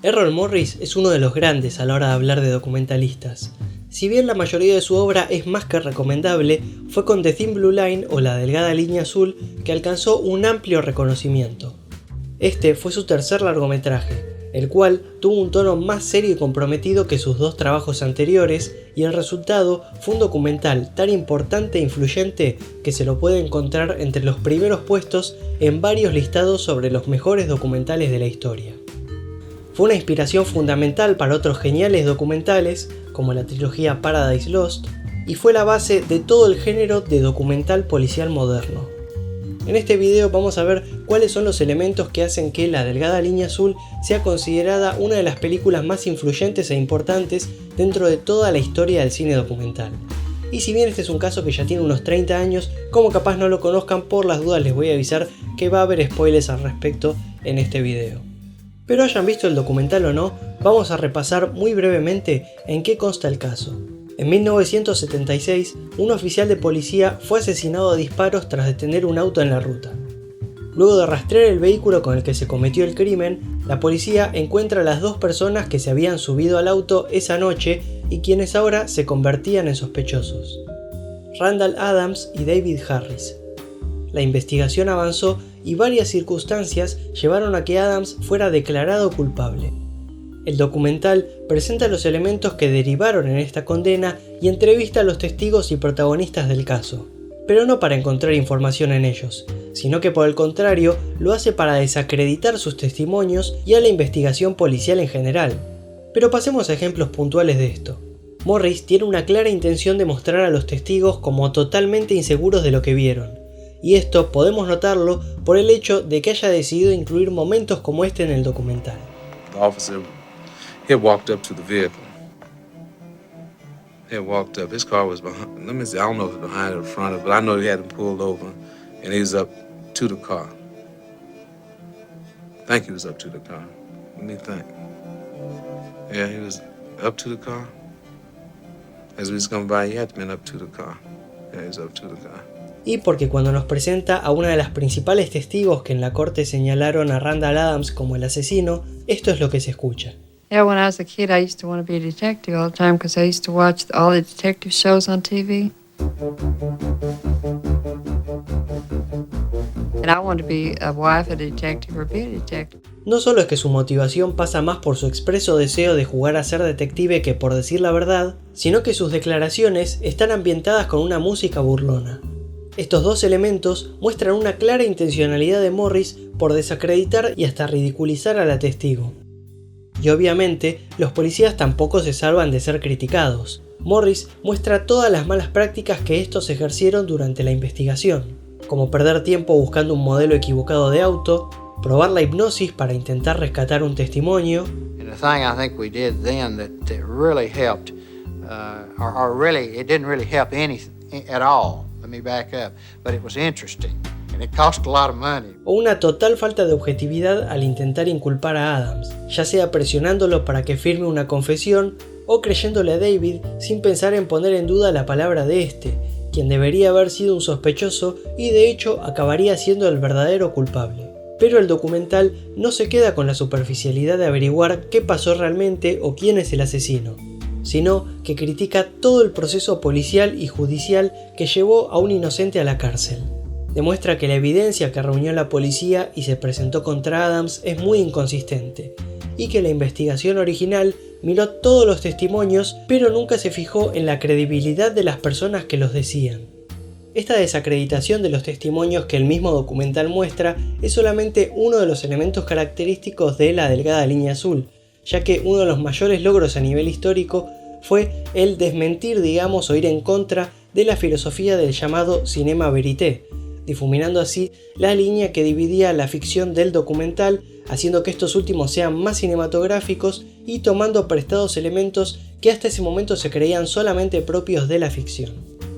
Errol Morris es uno de los grandes a la hora de hablar de documentalistas. Si bien la mayoría de su obra es más que recomendable, fue con The Thin Blue Line o La Delgada Línea Azul que alcanzó un amplio reconocimiento. Este fue su tercer largometraje, el cual tuvo un tono más serio y comprometido que sus dos trabajos anteriores, y el resultado fue un documental tan importante e influyente que se lo puede encontrar entre los primeros puestos en varios listados sobre los mejores documentales de la historia. Fue una inspiración fundamental para otros geniales documentales, como la trilogía Paradise Lost, y fue la base de todo el género de documental policial moderno. En este video vamos a ver cuáles son los elementos que hacen que La Delgada Línea Azul sea considerada una de las películas más influyentes e importantes dentro de toda la historia del cine documental. Y si bien este es un caso que ya tiene unos 30 años, como capaz no lo conozcan, por las dudas les voy a avisar que va a haber spoilers al respecto en este video. Pero hayan visto el documental o no, vamos a repasar muy brevemente en qué consta el caso. En 1976, un oficial de policía fue asesinado a disparos tras detener un auto en la ruta. Luego de rastrear el vehículo con el que se cometió el crimen, la policía encuentra a las dos personas que se habían subido al auto esa noche y quienes ahora se convertían en sospechosos: Randall Adams y David Harris. La investigación avanzó y varias circunstancias llevaron a que Adams fuera declarado culpable. El documental presenta los elementos que derivaron en esta condena y entrevista a los testigos y protagonistas del caso, pero no para encontrar información en ellos, sino que por el contrario lo hace para desacreditar sus testimonios y a la investigación policial en general. Pero pasemos a ejemplos puntuales de esto. Morris tiene una clara intención de mostrar a los testigos como totalmente inseguros de lo que vieron, y esto podemos notarlo por el hecho de que haya decidido incluir momentos como este en el documental. The officer had walked up to the vehicle. He had walked up. His car was behind. Let me see. I don't know if it was behind or front of it, but I know he had him pulled over, and he was up to the car. I think he was up to the car. Let me think. Yeah, he was up to the car. As we was coming by, he had to been up to the car. Yeah, he was up to the car. Y porque cuando nos presenta a una de las principales testigos que en la corte señalaron a Randall Adams como el asesino, esto es lo que se escucha. Yeah, when I was a kid, I used to want to be a detective all the time because I used to watch all the detective shows on TV. And I wanted to be a wife, a detective, or be a detective. No solo es que su motivación pasa más por su expreso deseo de jugar a ser detective que por decir la verdad, sino que sus declaraciones están ambientadas con una música burlona. Estos dos elementos muestran una clara intencionalidad de Morris por desacreditar y hasta ridiculizar a la testigo. Y obviamente, los policías tampoco se salvan de ser criticados. Morris muestra todas las malas prácticas que estos ejercieron durante la investigación, como perder tiempo buscando un modelo equivocado de auto, probar la hipnosis para intentar rescatar un testimonio. And the thing I think we did then that really helped, or really, it didn't really help anything at all. Let me back up, but it was interesting, and it cost a lot of money. O una total falta de objetividad al intentar inculpar a Adams, ya sea presionándolo para que firme una confesión o creyéndole a David sin pensar en poner en duda la palabra de este, quien debería haber sido un sospechoso y de hecho acabaría siendo el verdadero culpable. Pero el documental no se queda con la superficialidad de averiguar qué pasó realmente o quién es el asesino, sino que critica todo el proceso policial y judicial que llevó a un inocente a la cárcel. Demuestra que la evidencia que reunió la policía y se presentó contra Adams es muy inconsistente, y que la investigación original miró todos los testimonios, pero nunca se fijó en la credibilidad de las personas que los decían. Esta desacreditación de los testimonios que el mismo documental muestra es solamente uno de los elementos característicos de La Delgada Línea Azul, ya que uno de los mayores logros a nivel histórico fue el desmentir, digamos, o ir en contra de la filosofía del llamado cinema verité, difuminando así la línea que dividía la ficción del documental, haciendo que estos últimos sean más cinematográficos y tomando prestados elementos que hasta ese momento se creían solamente propios de la ficción.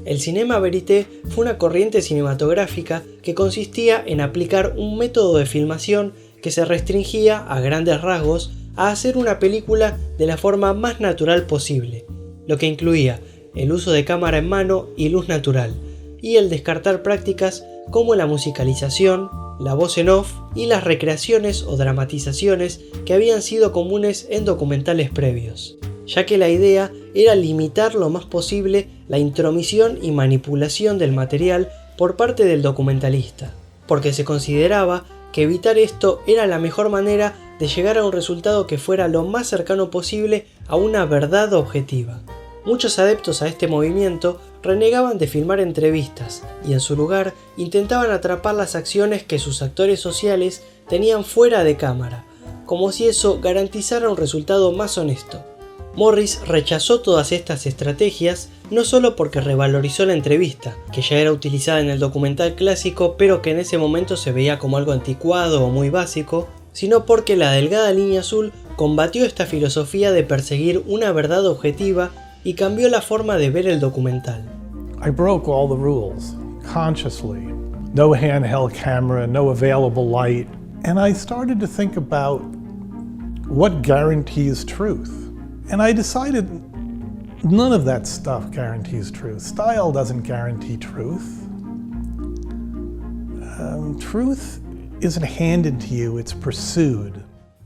El cinema verité fue una corriente cinematográfica que consistía en aplicar un método de filmación que se restringía, a grandes rasgos, a hacer una película de la forma más natural posible, lo que incluía el uso de cámara en mano y luz natural, y el descartar prácticas como la musicalización, la voz en off y las recreaciones o dramatizaciones que habían sido comunes en documentales previos, ya que la idea era limitar lo más posible la intromisión y manipulación del material por parte del documentalista, porque se consideraba que evitar esto era la mejor manera de llegar a un resultado que fuera lo más cercano posible a una verdad objetiva. Muchos adeptos a este movimiento renegaban de filmar entrevistas y en su lugar intentaban atrapar las acciones que sus actores sociales tenían fuera de cámara, como si eso garantizara un resultado más honesto. Morris rechazó todas estas estrategias no solo porque revalorizó la entrevista, que ya era utilizada en el documental clásico pero que en ese momento se veía como algo anticuado o muy básico, sino porque La Delgada Línea Azul combatió esta filosofía de perseguir una verdad objetiva y cambió la forma de ver el documental. I broke all the rules, consciously. No handheld camera, no available light. And I started to think about what guarantees truth. And I decided none of that stuff guarantees truth. Style doesn't guarantee truth. Truth isn't handed to you, it's pursued.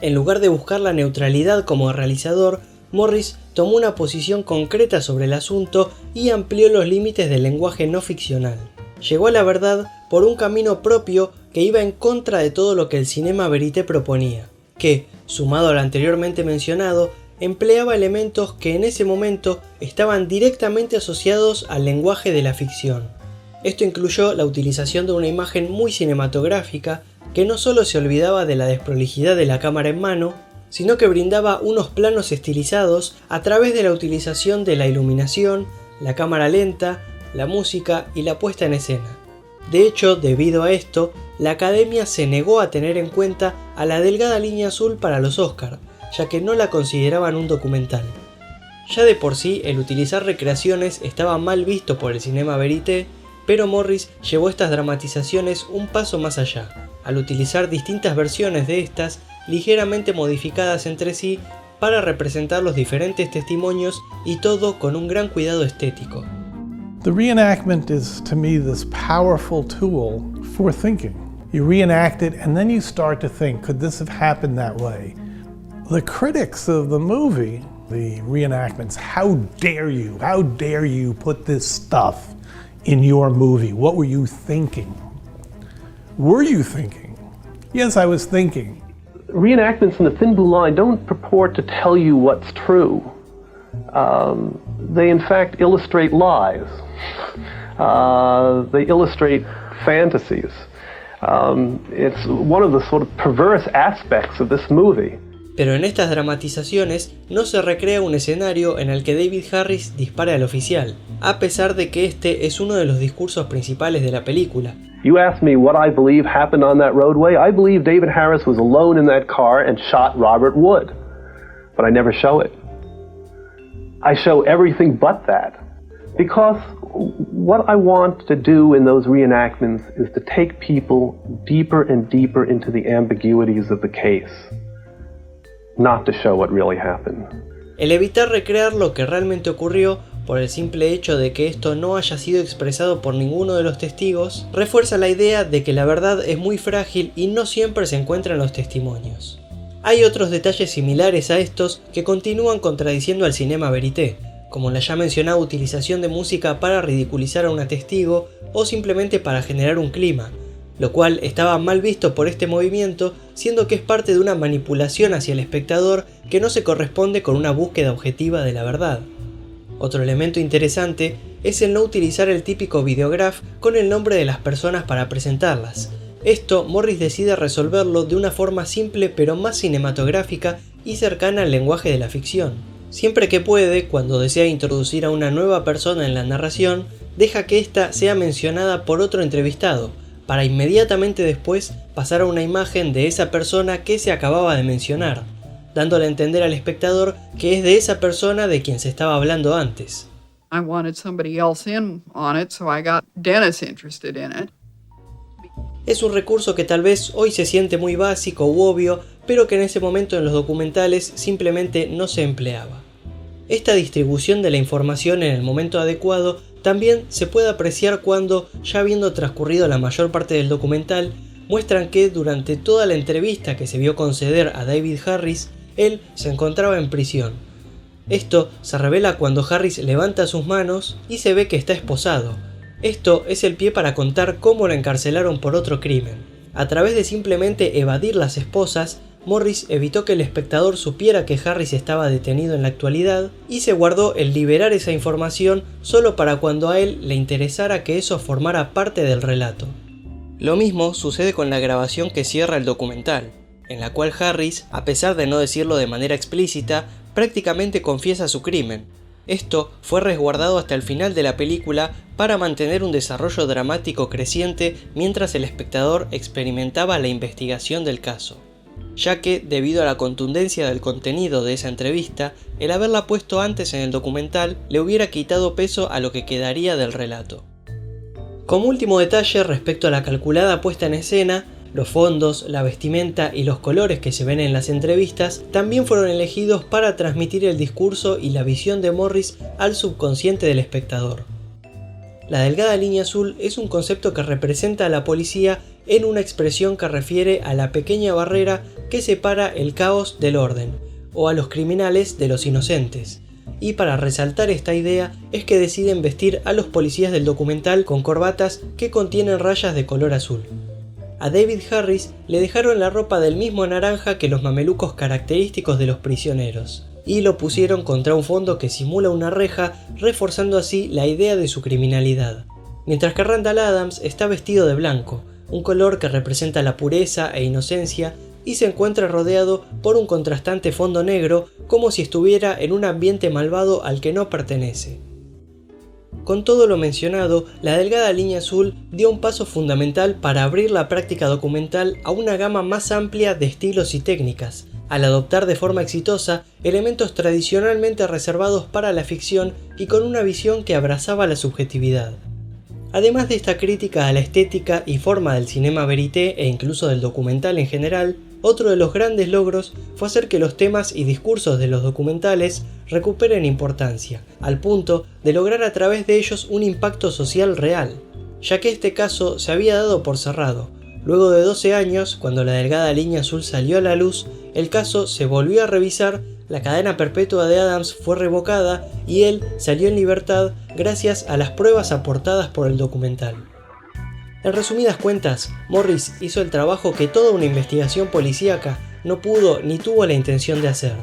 En lugar de buscar la neutralidad como realizador, Morris tomó una posición concreta sobre el asunto y amplió los límites del lenguaje no ficcional. Llegó a la verdad por un camino propio que iba en contra de todo lo que el cinema verité proponía, que, sumado al anteriormente mencionado, empleaba elementos que en ese momento estaban directamente asociados al lenguaje de la ficción. Esto incluyó la utilización de una imagen muy cinematográfica que no solo se olvidaba de la desprolijidad de la cámara en mano, sino que brindaba unos planos estilizados a través de la utilización de la iluminación, la cámara lenta, la música y la puesta en escena. De hecho, debido a esto, la Academia se negó a tener en cuenta a La Delgada Línea Azul para los Oscar, ya que no la consideraban un documental. Ya de por sí, el utilizar recreaciones estaba mal visto por el cinema verité, pero Morris llevó estas dramatizaciones un paso más allá, al utilizar distintas versiones de estas, ligeramente modificadas entre sí, para representar los diferentes testimonios y todo con un gran cuidado estético. The reenactment is, to me, this powerful tool for thinking. You reenact it and then you start to think, could this have happened that way? The critics of the movie, the reenactments, how dare you put this stuff in your movie? What were you thinking? Were you thinking? Yes, I was thinking. Reenactments in The Thin Blue Line don't purport to tell you what's true. They in fact illustrate lies. They illustrate fantasies. It's one of the sort of perverse aspects of this movie. Pero en estas dramatizaciones no se recrea un escenario en el que David Harris dispare al oficial, a pesar de que este es uno de los discursos principales de la película. You asked me what I believe happened on that roadway. I believe David Harris was alone in that car and shot Robert Wood. But I never show it. I show everything but that. Because what I want to do in those reenactments is to take people deeper and deeper into the ambiguities of the case. Not to show what really happened. El evitar recrear lo que realmente ocurrió por el simple hecho de que esto no haya sido expresado por ninguno de los testigos, refuerza la idea de que la verdad es muy frágil y no siempre se encuentra en los testimonios. Hay otros detalles similares a estos que continúan contradiciendo al cinema verité, como la ya mencionada utilización de música para ridiculizar a un testigo o simplemente para generar un clima, lo cual estaba mal visto por este movimiento, siendo que es parte de una manipulación hacia el espectador que no se corresponde con una búsqueda objetiva de la verdad. Otro elemento interesante es el no utilizar el típico videograph con el nombre de las personas para presentarlas. Esto Morris decide resolverlo de una forma simple pero más cinematográfica y cercana al lenguaje de la ficción. Siempre que puede, cuando desea introducir a una nueva persona en la narración, deja que ésta sea mencionada por otro entrevistado, para inmediatamente después pasar a una imagen de esa persona que se acababa de mencionar, dándole a entender al espectador que es de esa persona de quien se estaba hablando antes. I wanted somebody else in on it, so I got Dennis interested in it. Es un recurso que tal vez hoy se siente muy básico u obvio, pero que en ese momento en los documentales simplemente no se empleaba. Esta distribución de la información en el momento adecuado También se puede apreciar cuando, ya habiendo transcurrido la mayor parte del documental, muestran que durante toda la entrevista que se vio conceder a David Harris, él se encontraba en prisión. Esto se revela cuando Harris levanta sus manos y se ve que está esposado. Esto es el pie para contar cómo lo encarcelaron por otro crimen. A través de simplemente evadir las esposas, Morris evitó que el espectador supiera que Harris estaba detenido en la actualidad y se guardó el liberar esa información solo para cuando a él le interesara que eso formara parte del relato. Lo mismo sucede con la grabación que cierra el documental, en la cual Harris, a pesar de no decirlo de manera explícita, prácticamente confiesa su crimen. Esto fue resguardado hasta el final de la película para mantener un desarrollo dramático creciente mientras el espectador experimentaba la investigación del caso, ya que, debido a la contundencia del contenido de esa entrevista, el haberla puesto antes en el documental le hubiera quitado peso a lo que quedaría del relato. Como último detalle respecto a la calculada puesta en escena, los fondos, la vestimenta y los colores que se ven en las entrevistas también fueron elegidos para transmitir el discurso y la visión de Morris al subconsciente del espectador. La delgada línea azul es un concepto que representa a la policía en una expresión que refiere a la pequeña barrera que separa el caos del orden, o a los criminales de los inocentes. Y para resaltar esta idea es que deciden vestir a los policías del documental con corbatas que contienen rayas de color azul. A David Harris le dejaron la ropa del mismo naranja que los mamelucos característicos de los prisioneros, y lo pusieron contra un fondo que simula una reja, reforzando así la idea de su criminalidad. Mientras que Randall Adams está vestido de blanco, un color que representa la pureza e inocencia, y se encuentra rodeado por un contrastante fondo negro, como si estuviera en un ambiente malvado al que no pertenece. Con todo lo mencionado, la delgada línea azul dio un paso fundamental para abrir la práctica documental a una gama más amplia de estilos y técnicas, al adoptar de forma exitosa elementos tradicionalmente reservados para la ficción y con una visión que abrazaba la subjetividad. Además de esta crítica a la estética y forma del cinema verité e incluso del documental en general, otro de los grandes logros fue hacer que los temas y discursos de los documentales recuperen importancia, al punto de lograr a través de ellos un impacto social real, ya que este caso se había dado por cerrado. Luego de 12 años, cuando la delgada línea azul salió a la luz, el caso se volvió a revisar, la cadena perpetua de Adams fue revocada y él salió en libertad gracias a las pruebas aportadas por el documental. En resumidas cuentas, Morris hizo el trabajo que toda una investigación policíaca no pudo ni tuvo la intención de hacer,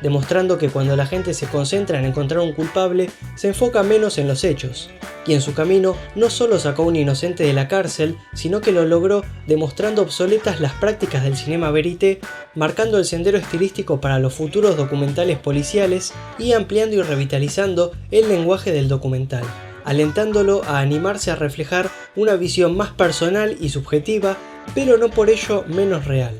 demostrando que cuando la gente se concentra en encontrar un culpable, se enfoca menos en los hechos, y en su camino no solo sacó a un inocente de la cárcel, sino que lo logró demostrando obsoletas las prácticas del cinema verité, marcando el sendero estilístico para los futuros documentales policiales y ampliando y revitalizando el lenguaje del documental, alentándolo a animarse a reflejar una visión más personal y subjetiva, pero no por ello menos real.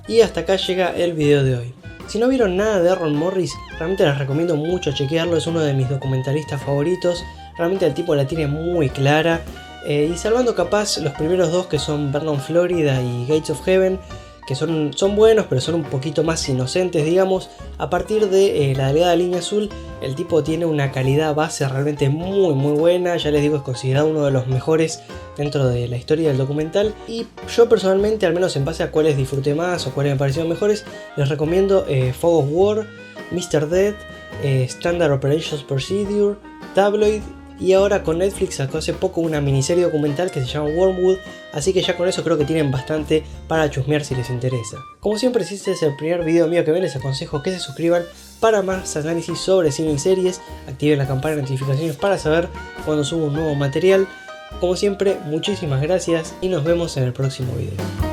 Y hasta acá llega el video de hoy. Si no vieron nada de Errol Morris, realmente les recomiendo mucho chequearlo, es uno de mis documentalistas favoritos, realmente el tipo la tiene muy clara, y salvando capaz los primeros dos que son Vernon Florida y Gates of Heaven, que son buenos pero son un poquito más inocentes, digamos. A partir de la delgada línea azul, el tipo tiene una calidad base realmente muy buena, ya les digo, es considerado uno de los mejores dentro de la historia del documental, y yo personalmente, al menos en base a cuáles disfruté más o cuáles me parecieron mejores, les recomiendo Fog of War, Mr. Dead, Standard Operations Procedure, Tabloid, y ahora con Netflix sacó hace poco una miniserie documental que se llama Wormwood, así que ya con eso creo que tienen bastante para chusmear si les interesa. Como siempre, si este es el primer video mío que ven, les aconsejo que se suscriban para más análisis sobre cine y series, activen la campana de notificaciones para saber cuando subo un nuevo material. Como siempre, muchísimas gracias y nos vemos en el próximo video.